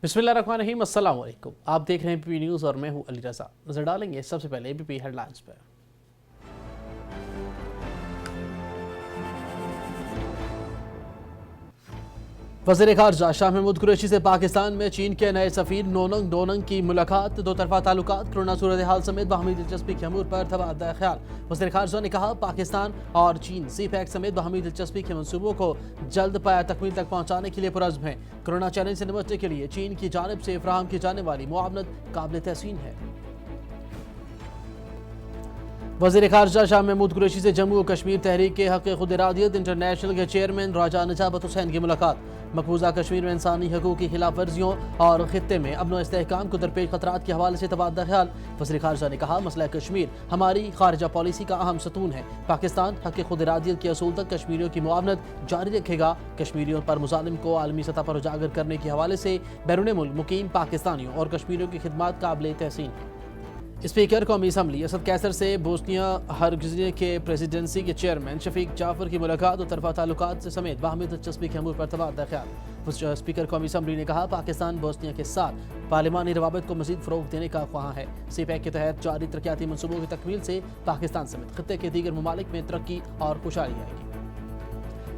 बिस्मिल्लाहिर्रहमानिर्रहीम, अस्सलाम वालेकुम। आप देख रहे हैं एबीपी न्यूज़ और मैं हूं अली रज़ा। नजर डालेंगे सबसे पहले एबीपी हेडलाइंस पर। वज़ीर ख़ारजा शाह महमूद कुरैशी से पाकिस्तान में चीन के नए सफ़ीर नोनंग डोनंग की मुलाकात। दो तरफा ताल्लुकात, कोरोना सूरत हाल समेत बाहमी दिलचस्पी के अमूर पर तबादला ख्याल। वज़ीर ख़ारजा ने कहा, पाकिस्तान और चीन CPEC समेत बाहमी दिलचस्पी के मंसूबों को जल्द पाया तकमील तक पहुँचाने के लिए पुरज़्म है। कोरोना चैलेंज से निपटने के लिए चीन की जानिब से फराहम की जाने वाली मुआवनत काबिल तहसीन है। वज़ीर ख़ारजा शाह महमूद कुरैशी से जम्मू और कश्मीर तहरीक के हक़ खुद इरादियत इंटरनेशनल के चेयरमैन राजा नजाबत हुसैन की मुलाकात। मकबूजा कश्मीर में इंसानी हकूक़ की खिलाफ वर्जियों और खित्ते में अमन व इस्तेहकाम को दरपेश खतरात के हवाले से तबादला ख्याल। वज़ीर ख़ारजा ने कहा, मसला कश्मीर हमारी खारजा पॉलिसी का अहम सतून है। पाकिस्तान हक़ खुद इरादियत के असूल तक कश्मीरियों की मुआवनत जारी रखेगा। कश्मीरियों पर मुज़ालिम को आलमी सतह पर उजागर करने के हवाले से बैरून मुल्क मुकीम पाकिस्तानियों और कश्मीरियों की खिदमात काबिल तहसीन है। स्पीकर कौमी असम्बली असद कैसर से बोस्निया हर्ज़गोविना के प्रेसिडेंसी के चेयरमैन शफीक जाफर की मुलाकात और तरफा ताल्लुकात से समेत बाहमी दिलचस्पी के अमूर पर तबादला ख्याल। स्पीकर कौमी असम्बली ने कहा, पाकिस्तान बोस्निया के साथ पार्लिमानी रवाबित को मजीद फ़रोग़ देने का ख्वाह है। CPEC के तहत जारी तरक्याती मनसूबों की तकमील से पाकिस्तान समेत खित्ते के दीगर ममालिक में तरक्की और खुशहाली आएगी।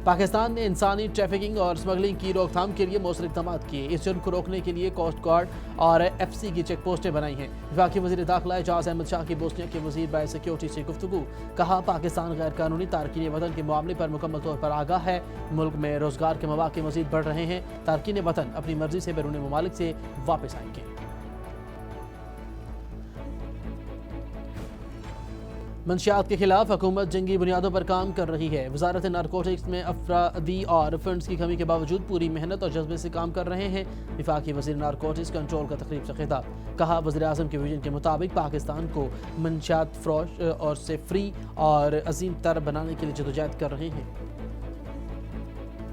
पाकिस्तान ने इंसानी ट्रैफिकिंग और स्मगलिंग की रोकथाम के लिए मौसर इक़दाम किए। इस जुर्म को रोकने के लिए कोस्ट गार्ड और FC की चेक पोस्टें बनाई हैं। वफाकी वज़ीर दाखिला एजाज अहमद शाह की बोस्निया के वज़ीर बाय सिक्योरिटी से गुफ्तगू। कहा, पाकिस्तान गैर कानूनी तारकीन वतन के मामले पर मुकम्मल तौर पर आगाह है। मुल्क में रोज़गार के मौक़े मज़ीद बढ़ रहे हैं। तारकीन वतन अपनी मर्जी से बैरून ममालिक से वापस आएंगे। मंशियात के खिलाफ हुकूमत जंगी बुनियादों पर काम कर रही है। वजारत नारकोटिक्स में अफरादी और फंड्स की कमी के बावजूद पूरी मेहनत और जज्बे से काम कर रहे हैं। वफाकी वज़ीर नारकोटिक्स कंट्रोल का तकरीब से खिताब। कहा, वज़ीर आज़म के विजन के मुताबिक पाकिस्तान को मंशियात फरोश और से फ्री और अजीम तर बनाने के लिए जदोजहद कर रहे हैं।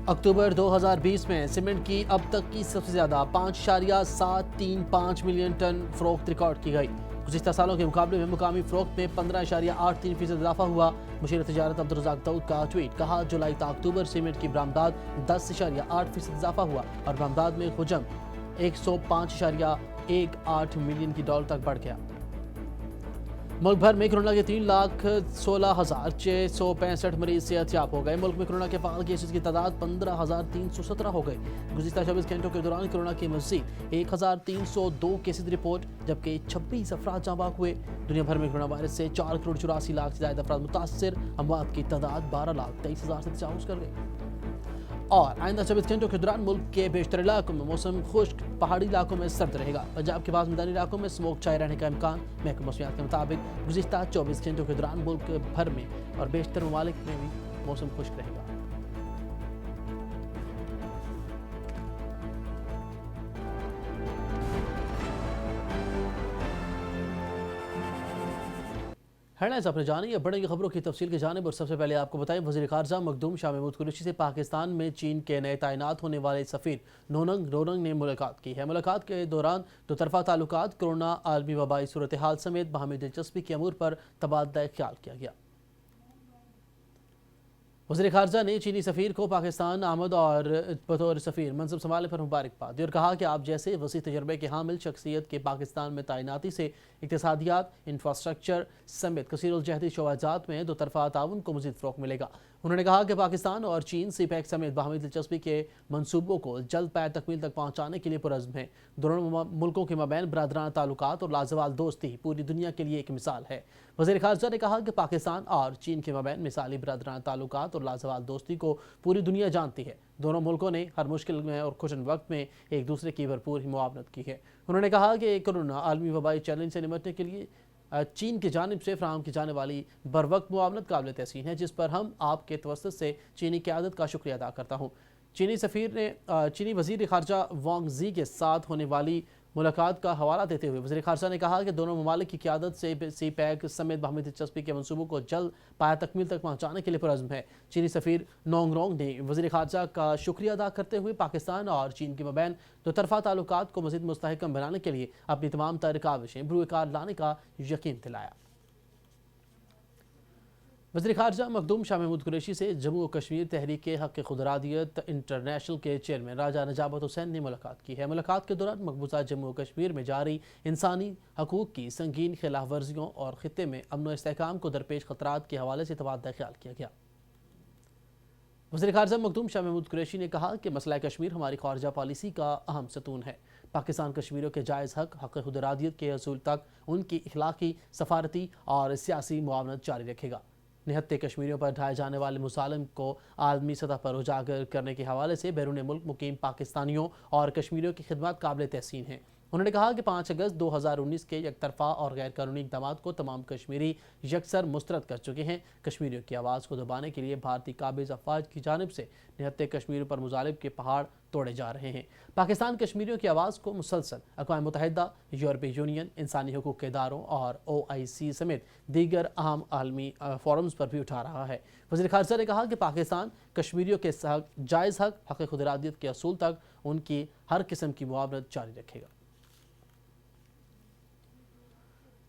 अक्टूबर 2020 में सीमेंट की अब तक की सबसे ज़्यादा 5.735 मिलियन टन फ़रोख्त रिकॉर्ड की गई। गुज़िश्ता सालों के मुकाबले में मुकामी फ़रोख्त में 15.83% इजाफा हुआ। मुशीर तिजारत अब्दुर्रज़ाक दाऊद का ट्वीट। कहा, जुलाई ता अक्टूबर सीमेंट की बरामदात 10.8% इजाफा हुआ और बरामदात में हुजम 105.18 मिलियन की डॉलर तक बढ़ गया। मुल्क भर में कोरोना के 3,16,665 मरीज सेहतयाब हो गए। मुल्क में कोरोना के फाल केसेस की तादाद 15,317 हो गई। गुज़िश्ता 24 घंटों के दौरान कोरोना के मज़ीद 1,302 केसेज रिपोर्ट, जबकि 26 अफराद जाँ बाक हुए। दुनिया भर में कोरोना वायरस से 4,84,00,000 से ज़्यादा अफराद मुतासर। अमवात की तादाद 12,23,000 से तजावुज़ कर गई। और आइंदा 24 घंटों के दौरान मुल्क के बेशतर इलाकों में मौसम खुश्क, पहाड़ी इलाकों में सर्द रहेगा। पंजाब के बाद मैदानी इलाकों में स्मोक छाए रहने का इम्कान। महकमा मौसमियात के मुताबिक गुज़िश्ता 24 घंटों के दौरान मुल्क भर में और बेशतर ममालिक में भी मौसम खुश्क रहेगा। हेडलाइंस आपने जानी। अब बढ़ेंगे खबरों की तफसील की जानिब और सबसे पहले आपको बताएं, वज़ीर ख़ारजा मखदूम शाह महमूद कुरैशी से पाकिस्तान में चीन के नए तैनात होने वाले सफ़ीर नोनंग डोनंग ने मुलाकात की है। मुलाकात के दौरान दो तरफा ताल्लुकात, कोरोना, आलमी वबाई सूरत हाल समेत बाहमी दिलचस्पी के अमूर पर तबादला ख्याल किया गया। वज़ीर ख़ारजा ने चीनी सफ़ीर को पाकिस्तान आमद और बतौर सफ़ीर मनसब संभालने पर मुबारकबाद दी और कहा कि आप जैसे वसी तजर्बे के हामिल शख्सियत के पाकिस्तान में तैनाती से इक़्तिसादियात, इंफ्रास्ट्रक्चर समेत कसीरुल-जहदी शोबाजात में दो तरफा ताउन को मज़ीद फ़रोग़ मिलेगा। उन्होंने कहा कि पाकिस्तान और चीन CPEC समेत बाहमी दिलचस्पी के मनसूबों को जल्द पाया तकमील तक पहुँचाने के लिए पुरज़्म है। दोनों मुल्कों के मबैन बरादराना ताल्लुकात और लाजवाल दोस्ती पूरी दुनिया के लिए एक मिसाल है। वज़ीर ख़ारजा ने कहा कि पाकिस्तान और चीन के मबैन मिसाली बरादराना ताल्लुकात और लाजवाल दोस्ती को पूरी दुनिया जानती है। दोनों मुल्कों ने हर मुश्किल में और खुशन वक्त में एक दूसरे की भरपूर ही मुआवनत की है। उन्होंने कहा कि कोरोना आलमी वबाई चैलेंज से निपटने के लिए चीन की जानिब से फराहम की जाने वाली बर वक्त मुआवनत काबिल तहसीन है, जिस पर हम आपके तवस्सुत से चीनी क़यादत का शुक्रिया अदा करता हूँ। चीनी सफ़ीर ने चीनी वज़ीर ख़ारजा वांग ज़ी के साथ होने वाली मुलाकात का हवाला देते हुए वज़ीर ख़ारजा ने कहा कि दोनों ममालिक की क़यादत से CPEC समेत बाहमी दिलचस्पी के मनसूबों को जल्द पाया तकमील तक पहुँचाने के लिए पुरज़्म है। चीनी सफ़ीर नोंगरोंग ने वज़ीर ख़ारजा का शुक्रिया अदा करते हुए पाकिस्तान और चीन के मबैन दो तरफा ताल्लुकात को मज़ीद मुस्तहकम बनाने के लिए अपनी तमाम तर काविशें बरूए कार लाने का यकीन दिलाया। वज़ीर ख़ारजा मखदूम शाह महमूद कुरैशी से जम्मू और कश्मीर तहरीक हक़ खुदरादियत इंटरनेशनल के चेयरमैन राजा नजाबत हुसैन ने मुलाकात की है। मुलाकात के दौरान मकबूजा जम्मू और कश्मीर में जारी इंसानी हकूक़ की संगीन खिलाफ वर्जियों और ख़ित्ते में अमन व इस्तेहकाम को दरपेश ख़तरात के हवाले से तबादला ख्याल किया गया। वज़ीर ख़ारजा मखदूम शाह महमूद कुरैशी ने कहा कि मसला कश्मीर हमारी ख़ारजा पॉलिसी का अहम सतून है। पाकिस्तान कश्मीरियों के जायज़ हक़ खुदरादियत के असूल तक उनकी इखलाकी, सफारती और सियासी मुआवनत जारी रखेगा। निहत्ते कश्मीरियों पर ढाए जाने वाले मुसालिम को आलमी सतह पर उजागर करने के हवाले से बैरून मुल्क मुकीम पाकिस्तानियों और कश्मीरियों की खिदमत काबिल तहसीन हैं। उन्होंने कहा कि 5 अगस्त 2019 के एकतरफा और गैर कानूनी इक़दाम को तमाम कश्मीरी यकसर मुस्तरद कर चुके हैं। कश्मीरियों की आवाज़ को दबाने के लिए भारतीय काबिज अफवाज की जानिब से निहत्ते कश्मीरियों पर मुजालिम के पहाड़ तोड़े जा रहे हैं। पाकिस्तान कश्मीरियों की आवाज़ को मुसलसल अक़वाम मुत्तहिदा, यूरोपीय यूनियन, इंसानी हकूक़ के इदारों और OIC समेत दीगर अहम आलमी फोरम्स पर भी उठा रहा है। वज़ीर ख़ारजा ने कहा कि पाकिस्तान कश्मीरियों के जायज़ हक़ खुदरादियत के असूल तक उनकी हर किस्म की मुआवनत जारी रखेगा।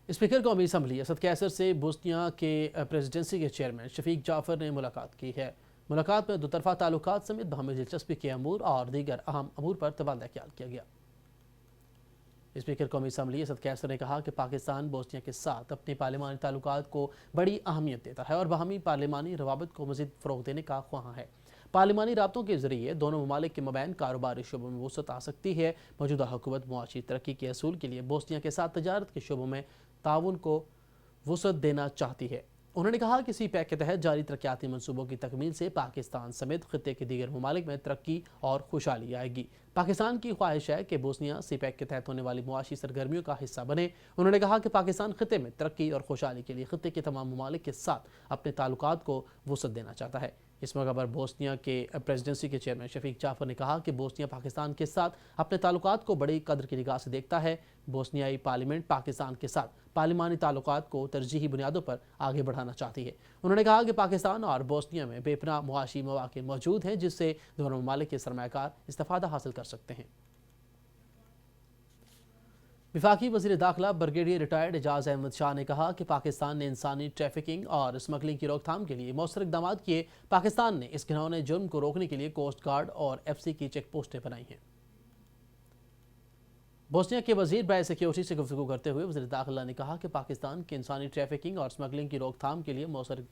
स्पीकर कौमी असम्बली असद कैसर से बोस्निया के प्रेसिडेंसी के चेयरमैन शफीक जाफर ने मुलाकात की है। मुलाकात में दोतरफा ताल्लुकात समेत बाहमी दिलचस्पी के अमूर और दीगर अहम अमूर पर तबादला ख्याल किया गया। स्पीकर कौमी असम्बली असद कैसर ने कहा कि पाकिस्तान बोस्निया के साथ अपने पार्लिमानी ताल्लुकात को बड़ी अहमियत देता है और बाहमी पार्लिमानी रवाबत को मज़ीद फ़रोग़ देने का ख्वाह है। पार्लिमानी राब्तों के ज़रिए दोनों ममालिक के मबैन कारोबारी शोबों में वसअत आ सकती है। मौजूदा हुकूमत मुआशी तरक्की के असूल के लिए बोस्निया के साथ तजारत के शोबों में ताउन को वसअत देना चाहती है। उन्होंने कहा कि CPEC के तहत जारी तरक्याती मनसूबों की तकमील से पाकिस्तान समेत खित्ते के दीगर ममालिक में तरक्की और खुशहाली आएगी। पाकिस्तान की ख्वाहिश है कि बोस्निया CPEC के तहत होने वाली मुआशी सरगर्मियों का हिस्सा बने। उन्होंने कहा कि पाकिस्तान खित्ते में तरक्की और खुशहाली के लिए खित्ते के तमाम ममालिक के साथ अपने ताल्लुकात को वसअत देना चाहता है। इस मौके पर बोस्निया के प्रेसिडेंसी के चेयरमैन शफीक जाफर ने कहा कि बोस्निया पाकिस्तान के साथ अपने ताल्लुकात को बड़ी कदर की निगाह से देखता है। बोस्नियाई पार्लियामेंट पाकिस्तान के साथ पार्लिमानी ताल्लुकात को तरजीही बुनियादों पर आगे बढ़ाना चाहती है। उन्होंने कहा कि पाकिस्तान और बोस्निया में बेपनाह मुआशी मौक़े मौजूद हैं जिससे दोनों ममालिक के सरमायाकार इस्तिफ़ादा हासिल कर सकते हैं। वफाकी वज़ीर दाखिला ब्रिगेडियर रिटायर्ड एजाज अहमद शाह ने कहा कि पाकिस्तान ने इंसानी ट्रैफिकिंग और स्मगलिंग की रोकथाम के लिए मौसर इक़दाम किए। पाकिस्तान ने इस घिनौने जुर्म को रोकने के लिए कोस्ट गार्ड और FC की चेक पोस्टें बनाई हैं। बोस्निया के वज़ीर बाय सिक्योरिटी से गुफ्तगू करते हुए वज़ीर दाखिला ने कहा कि पाकिस्तान की इंसानी ट्रैफिकिंग और स्मगलिंग की रोकथाम के लिए मौसर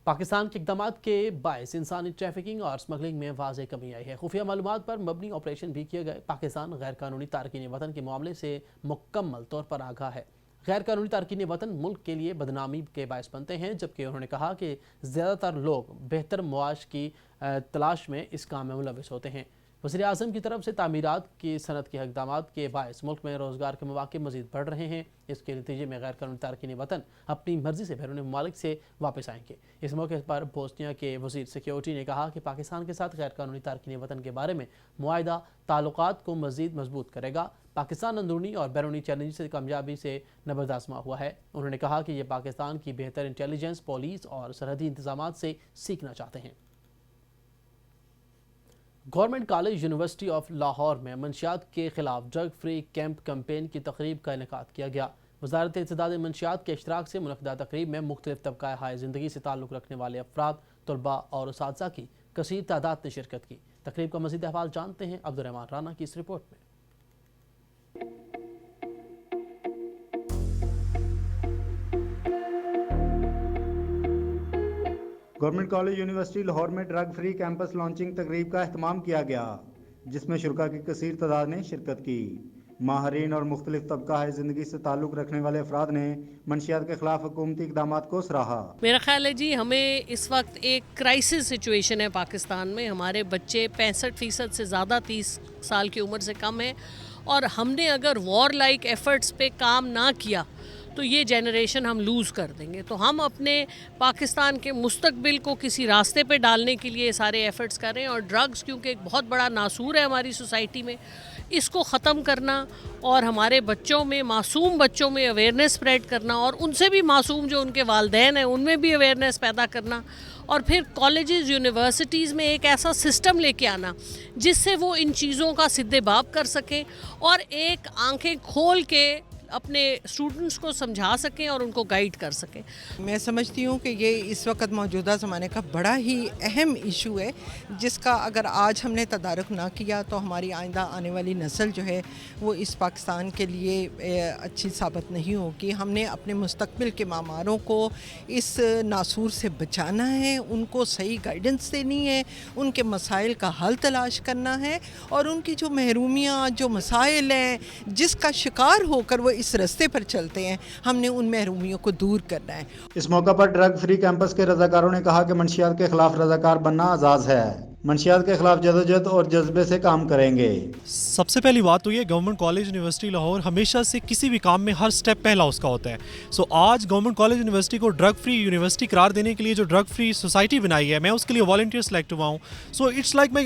पाकिस्तान के इक़दाम के बायस इंसानी ट्रैफिकिंग और स्मगलिंग में वाज़ेह कमी आई है। खुफिया मालूमात पर मबनी ऑपरेशन भी किए गए। पाकिस्तान गैर कानूनी तारकीन वतन के मामले से मुकम्मल तौर पर आगाह है। गैर कानूनी तारकीन वतन मुल्क के लिए बदनामी के बायस बनते हैं, जबकि उन्होंने कहा कि ज़्यादातर लोग बेहतर मुआश की तलाश में इस काम में मुलविस होते हैं। वज़ीर आज़म की तरफ से तामीरात की सनत के इक़दाम के बायस मुल्क में रोज़गार के मौक़े मज़ीद बढ़ रहे हैं। इसके नतीजे में गैर कानूनी तारकीन वतन अपनी मर्ज़ी से बैरून ममालिक से वापस आएंगे। इस मौके पर बोस्निया के वज़ीर सिक्योरिटी ने कहा कि पाकिस्तान के साथ गैर कानूनी तारकीन वतन के बारे में मुआहिदा ताल्लुकात को मज़ीद मजबूत करेगा। पाकिस्तान अंदरूनी और बैरूनी चैलेंज से कामयाबी से नबर्द आज़मा हुआ है। उन्होंने कहा कि ये पाकिस्तान की बेहतर इंटेलिजेंस, पुलिस और सरहदी इंतज़ामात से सीखना चाहते हैं। Government college university of Lahore में मंशियात के खिलाफ ड्रग फ्री कैंप कैंपेन की तकरीब का इनेकाद किया गया। वज़ारत इत्तेदाद मंशियात के इश्तराक से मुनक़दा तकरीब में मुख्तलिफ तबक़ाए हाय ज़िंदगी से ताल्लुक़ रखने वाले अफराद, तलबा और उसातिज़ा की कसीर तादाद ने शिरकत की। तकरीब का मज़ीद अहवाल जानते हैं अब्दुर्रहमान राना की इस रिपोर्ट में। गवर्नमेंट कॉलेज यूनिवर्सिटी लाहौर में ड्रग फ्री कैंपस लॉन्चिंग तकरीब का अहतमाम किया गया, जिसमें शुरा की कसीर तादाद ने शिरकत की। माहरीन और मुख्तलिफ तबका ज़िंदगी से ताल्लुक़ रखने वाले अफराद ने मंशियात के खिलाफ हुकूमती इक़दाम को सराहा। मेरा ख्याल है जी, हमें इस वक्त एक क्राइसिस सिचुएशन है पाकिस्तान में। हमारे बच्चे 65% से ज़्यादा 30 साल की उम्र से कम है, और हमने अगर वॉर लाइक एफ़र्ट्स पे काम ना किया तो ये जनरेशन हम लूज़ कर देंगे। तो हम अपने पाकिस्तान के मुस्तकबिल को किसी रास्ते पे डालने के लिए सारे एफ़र्ट्स कर रहे हैं। और ड्रग्स क्योंकि एक बहुत बड़ा नासूर है हमारी सोसाइटी में, इसको ख़त्म करना और हमारे बच्चों में, मासूम बच्चों में अवेयरनेस स्प्रेड करना, और उनसे भी मासूम जो उनके वालिदैन हैं उनमें भी अवेयरनेस पैदा करना, और फिर कॉलेजेस यूनिवर्सिटीज़ में एक ऐसा सिस्टम लेके आना जिससे वो इन चीज़ों का सिद्देबाब कर सकें और एक आंखें खोल के اپنے اسٹوڈنٹس کو سمجھا سکیں اور ان کو گائیڈ کر سکیں. میں سمجھتی ہوں کہ یہ اس وقت موجودہ زمانے کا بڑا ہی اہم ایشو ہے جس کا اگر آج ہم نے تدارک نہ کیا تو ہماری آئندہ آنے والی نسل جو ہے وہ اس پاکستان کے لیے اچھی ثابت نہیں ہوگی. ہم نے اپنے مستقبل کے معماروں کو اس ناسور سے بچانا ہے, ان کو صحیح گائیڈنس دینی ہے, ان کے مسائل کا حل تلاش کرنا ہے اور ان کی جو محرومیاں, جو مسائل ہیں جس کا شکار ہو کر وہ اس راستے پر چلتے ہیں, ہم نے ان محرومیوں کو دور کرنا ہے. اس موقع پر ڈرگ فری کیمپس کے رضاکاروں نے کہا کہ منشیات کے خلاف رضاکار بننا اعزاز ہے. منشیات کے خلاف جدوجہد اور جذبے سے کام کریں گے. سب سے پہلی بات تو یہ گورنمنٹ کالج یونیورسٹی لاہور ہمیشہ سے کسی بھی کام میں ہر سٹیپ پہلا اس کا ہوتا ہے. سو آج گورنمنٹ کالج یونیورسٹی کو ڈرگ فری یونیورسٹی قرار دینے کے لیے جو ڈرگ فری سوسائٹی بنائی ہے, میں اس کے لیے والنٹیئر سلیکٹ ہوا ہوں. سو اٹس لائک میں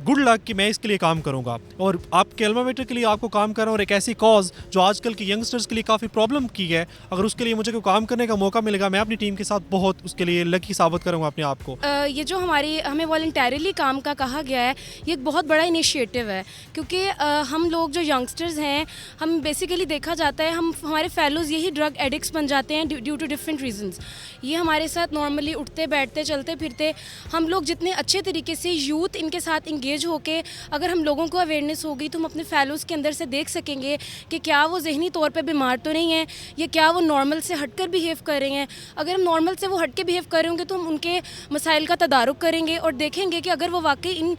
گڈ لک کہ میں اس کے لیے کام کروں گا اور آپ کے الما میٹر کے لیے آپ کو کام کر رہا ہوں, اور ایک ایسی کاز جو آج کل کے ینگسٹرز کے لیے کافی پرابلم کی ہے, اگر اس کے لیے مجھے کوئی کام کرنے کا موقع ملے گا میں اپنی ٹیم کے ساتھ بہت اس کے لیے لکی ثابت کروں گا اپنے آپ کو. یہ جو ہمیں والنٹیرلی کام کا کہا گیا ہے یہ ایک بہت بڑا انیشیٹو ہے, کیونکہ ہم لوگ جو ینگسٹرز ہیں ہم بیسیکلی دیکھا جاتا ہے ہمارے فیلوز یہی ڈرگ ایڈکٹس بن جاتے ہیں ڈیو ٹو ڈفرینٹ ریزنز. یہ ہمارے ساتھ نارملی اٹھتے بیٹھتے چلتے پھرتے ہم لوگ جتنے اچھے طریقے سے یوتھ ان کے ساتھ انگیج ہو کے اگر ہم لوگوں کو اویئرنیس ہوگی تو ہم اپنے فیلوز کے اندر سے دیکھ سکیں گے کہ کیا وہ ذہنی طور پہ بیمار تو نہیں ہیں یا کیا وہ نارمل سے ہٹ کر بیہیو کر رہے ہیں. اگر ہم نارمل سے وہ ہٹ کے بیہیو کر رہے ہوں گے تو ہم ان کے مسائل کا تدارک کریں گے اور دیکھیں گے کہ اگر وہ واقعی ان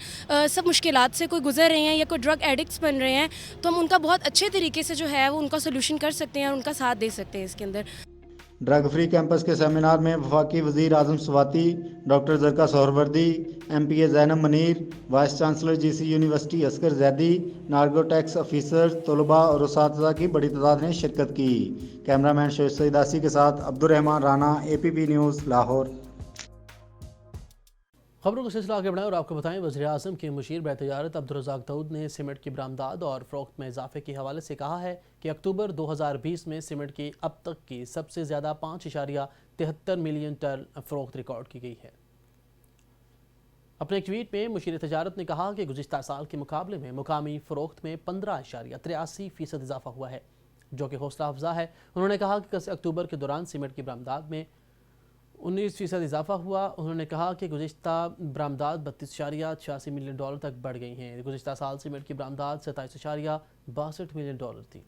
سب مشکلات سے کوئی گزر رہے ہیں یا کوئی ڈرگ ایڈکٹس بن رہے ہیں تو ہم ان کا بہت اچھے طریقے سے جو ہے وہ ان کا سولوشن کر سکتے ہیں اور ان کا ساتھ دے سکتے ہیں اس کے اندر. ڈرگ فری کیمپس کے سیمینار میں وفاقی وزیر Azam Swati doctor Zarqa Suhrawardy, M P A Zainab Munir, vice chancellor G C university Asghar Zaidi, narcotics officer, طلباء اور اساتذہ کی بڑی تعداد نے شرکت کی. کیمرہ مین شویب سیداسی کے ساتھ عبدالرحمان رانا, اے پی پی نیوز لاہور. خبروں کا سلسلہ آگے بڑھائیں اور آپ کو بتائیں وزیر اعظم کے مشیر برائے تجارت عبدالرزاق داؤد نے سیمنٹ کی برآمدات اور فروخت میں اضافے کے حوالے سے کہا ہے کہ اکتوبر 2020 میں سیمنٹ کی اب تک کی سب سے زیادہ 5.73 ملین ٹن فروخت ریکارڈ کی گئی ہے. اپنے ایک ٹویٹ میں مشیر تجارت نے کہا کہ گزشتہ سال کے مقابلے میں مقامی فروخت میں 15.83% اضافہ ہوا ہے, جو کہ حوصلہ افزا ہے. انہوں نے کہا کہ اکتوبر کے دوران سیمنٹ کی برآمدات میں 19% اضافہ ہوا. انہوں نے کہا کہ گزشتہ برآمدات 32.86 ملین ڈالر تک بڑھ گئی ہیں. گزشتہ سال سیمنٹ کی برآمدات 27.62 ملین ڈالر تھی.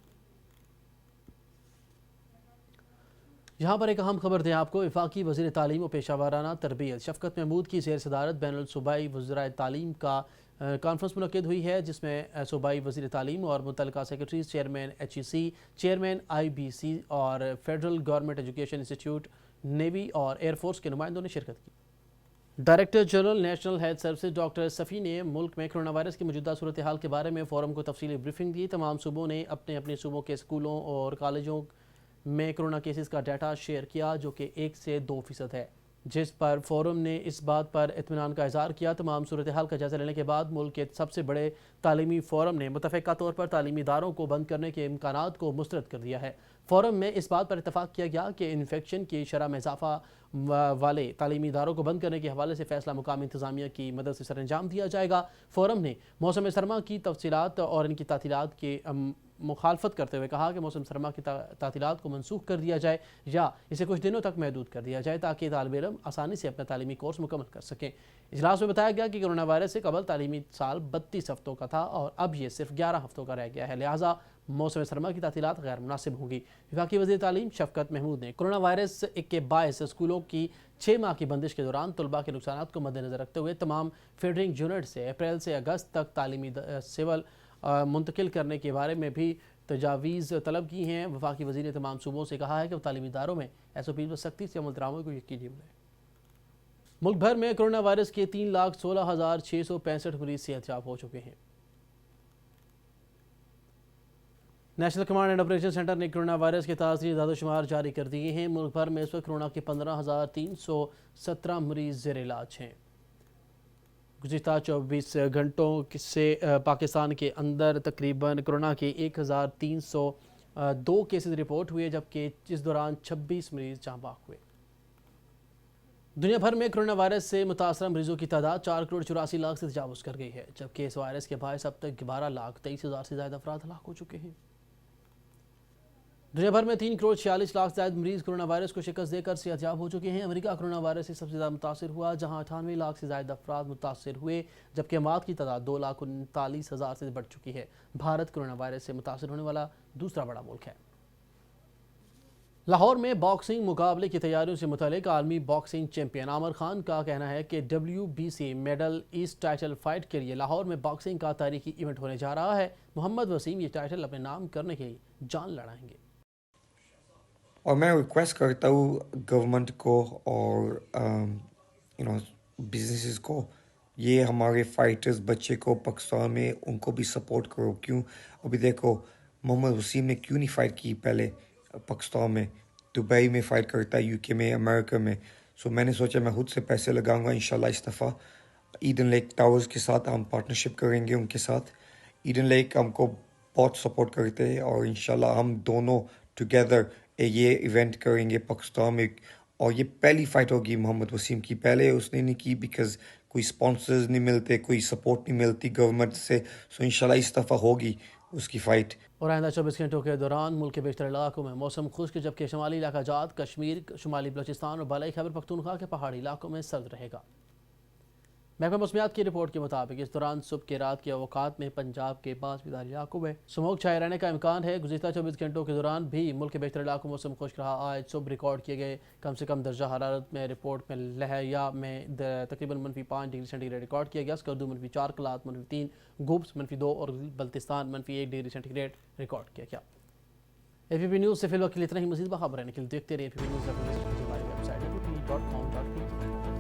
یہاں پر ایک اہم خبر دیں آپ کو. وفاقی وزیر تعلیم و پیشہ ورانہ تربیت شفقت محمود کی زیر صدارت بین الصوبائی وزرائے تعلیم کا کانفرنس منعقد ہوئی ہے, جس میں صوبائی وزیر تعلیم اور متعلقہ secretaries, chairman H E C, chairman I B C اور federal government education institute, navy اور ایئر فورس کے نمائندوں نے شرکت کی. Director general national health services doctor Safi نے ملک میں کرونا وائرس کی موجودہ صورتحال کے بارے میں فورم کو تفصیلی بریفنگ دی. تمام صوبوں نے اپنے اپنے صوبوں کے اسکولوں اور کالجوں میں کرونا کیسز کا ڈیٹا شیئر کیا, جو کہ 1 سے 2% ہے, جس پر فورم نے اس بات پر اطمینان کا اظہار کیا. تمام صورتحال کا جائزہ لینے کے بعد ملک کے سب سے بڑے تعلیمی فورم نے متفقہ طور پر تعلیمی اداروں کو بند کرنے کے امکانات کو مسترد کر دیا ہے. فورم میں اس بات پر اتفاق کیا گیا کہ انفیکشن کی شرح میں اضافہ والے تعلیمی اداروں کو بند کرنے کے حوالے سے فیصلہ مقامی انتظامیہ کی مدد سے سر انجام دیا جائے گا. فورم نے موسم سرما کی تفصیلات اور ان کی تعطیلات کی مخالفت کرتے ہوئے کہا کہ موسم سرما کی تعطیلات کو منسوخ کر دیا جائے یا اسے کچھ دنوں تک محدود کر دیا جائے تاکہ طالب علم آسانی سے اپنا تعلیمی کورس مکمل کر سکیں. اجلاس میں بتایا گیا کہ کرونا وائرس سے قبل تعلیمی سال 32 ہفتوں کا تھا اور اب یہ صرف 11 ہفتوں کا رہ گیا ہے, لہٰذا موسم سرما کی تعطیلات غیر مناسب ہوں گی. وفاقی وزیر تعلیم شفقت محمود نے کرونا وائرس کے باعث اسکولوں کی 6 ماہ کی بندش کے دوران طلباء کے نقصانات کو مد نظر رکھتے ہوئے تمام فیڈرنگ یونٹ سے اپریل سے اگست تک تعلیمی سول منتقل کرنے کے بارے میں بھی تجاویز طلب کی ہیں. وفاقی وزیر نے تمام صوبوں سے کہا ہے کہ وہ تعلیمی اداروں میں ایس او پی پر سختی سے عمل درآمد کو یقینی بنائیں. ملک بھر میں کرونا وائرس کے 3,16,665 مریض صحت یاب ہو چکے ہیں. National command and operation centre نے کرونا وائرس کے تازی اعداد و شمار جاری کر دیے ہیں. ملک بھر میں اس وقت کرونا کے 15,317 مریض زیر علاج ہیں. گزشتہ 24 گھنٹوں سے پاکستان کے اندر تقریباً کرونا کے 1,302 کیسز رپورٹ ہوئے, جبکہ اس دوران 26 مریض جاں بحق ہوئے. دنیا بھر میں کرونا وائرس سے متاثرہ مریضوں کی تعداد 4,84,00,000 سے تجاوز کر گئی ہے, جبکہ اس وائرس کے باعث اب تک 12,23,000 سے زائد افراد ہلاک ہو چکے ہیں. دنیا بھر میں 3 کروڑ 46 لاکھ سے زائد مریض کورونا وائرس کو شکست دے کر صحت یاب ہو چکے ہیں۔ امریکہ کورونا وائرس سے سب سے زیادہ متاثر ہوا، جہاں 98 لاکھ سے زائد افراد متاثر ہوئے، جبکہ اموات کی تعداد 2,39,000 سے بڑھ چکی ہے۔ بھارت کورونا وائرس سے متاثر ہونے والا دوسرا بڑا ملک ہے۔ لاہور میں باکسنگ مقابلے کی تیاریوں سے متعلق عالمی باکسنگ چیمپئن عامر خان کا کہنا ہے کہ WBC Middle East title fight کے لیے لاہور میں باکسنگ کا تاریخی ایونٹ ہونے جا رہا ہے۔ محمد وسیم یہ ٹائٹل اپنے نام کرنے کے لیے جان لڑائیں گے۔ اور میں ریکویسٹ کرتا ہوں گورنمنٹ کو اور بزنسز کو، یہ ہمارے فائٹرز بچے کو پاکستان میں ان کو بھی سپورٹ کرو۔ کیوں ابھی دیکھو محمد وسیم نے کیوں نہیں فائٹ کی پہلے پاکستان میں، دبئی میں فائٹ کرتا ہے، UK میں، امریکہ میں۔ سو میں نے سوچا میں خود سے پیسے لگاؤں گا انشاءاللہ اس دفعہ۔ ایڈن لیک ٹاورز کے ساتھ ہم پارٹنرشپ کریں گے ان کے ساتھ۔ ایڈن لیک ہم کو بہت سپورٹ کرتے ہیں اور انشاءاللہ ہم دونوں ٹوگیدر یہ ایونٹ کریں گے پاکستان میں۔ اور یہ پہلی فائٹ ہوگی محمد وسیم کی، پہلے اس نے نہیں کی بیکاز کوئی سپانسرز نہیں ملتے، کوئی سپورٹ نہیں ملتی گورنمنٹ سے۔ سو انشاءاللہ اس دفعہ ہوگی اس کی فائٹ۔ اور آئندہ 24 گھنٹوں کے دوران ملک کے بیشتر علاقوں میں موسم خشک، جبکہ شمالی علاقہ جات، کشمیر، شمالی بلوچستان اور بالائی خیبر پختونخوا کے پہاڑی علاقوں میں سرد رہے گا۔ محکمہ موسمیات کی رپورٹ کے مطابق اس دوران صبح کے رات کے اوقات میں پنجاب کے بعض مداری علاقوں میں سموک چھائے رہنے کا امکان ہے۔ گزشتہ 24 گھنٹوں کے دوران بھی ملک کے بیشتر علاقوں میں موسم خشک رہا۔ آج صبح ریکارڈ کیے گئے کم سے کم درجہ حرارت میں رپورٹ میں لہیا میں تقریباً -5 ڈگری سینٹی گریڈ ریکارڈ کیا گیا۔ سکردو -4، کلات -3، گوبس -2 اور Baltistan -1 degree centigrade record کیا گیا۔ APP نیوز سے فی الوقت کے لیے اتنا ہی۔ مزید خبریں کے لیے دیکھتے رہیے APP نیوز۔ ہماری ویب سائٹ APP.com.pk